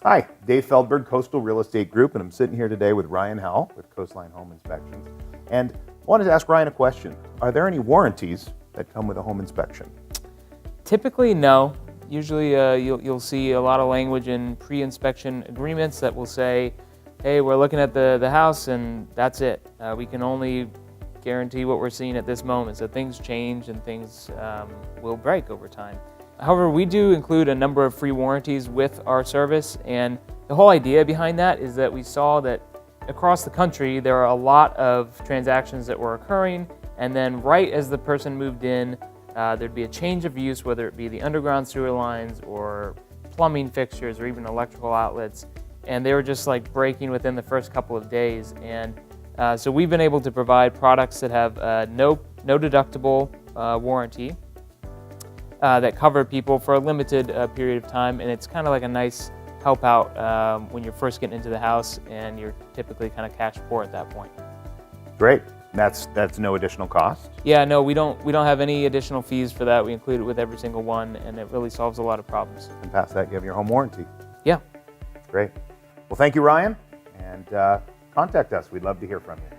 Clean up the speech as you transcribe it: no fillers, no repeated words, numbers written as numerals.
Hi, Dave Feldberg, Coastal Real Estate Group, and I'm sitting here today with Ryan Howell with Coastline Home Inspections. And I wanted to ask Ryan a question. Are there any warranties that come with a home inspection? Typically, no. Usually you'll see a lot of language in pre-inspection agreements that will say, hey, we're looking at the house and that's it. We can only guarantee what we're seeing at this moment. So things change and things will break over time. However, we do include a number of free warranties with our service, and the whole idea behind that is that we saw that across the country there are a lot of transactions that were occurring, and then right as the person moved in, there'd be a change of use, whether it be the underground sewer lines or plumbing fixtures or even electrical outlets, and they were just like breaking within the first couple of days. And so we've been able to provide products that have no deductible warranty that cover people for a limited period of time, and it's kind of like a nice help out when you're first getting into the house and you're typically kind of cash poor at that point. Great. That's no additional cost? Yeah, no, we don't have any additional fees for that. We include it with every single one, and it really solves a lot of problems. And past that, you have your home warranty. Yeah. Great. Well, thank you, Ryan, and contact us. We'd love to hear from you.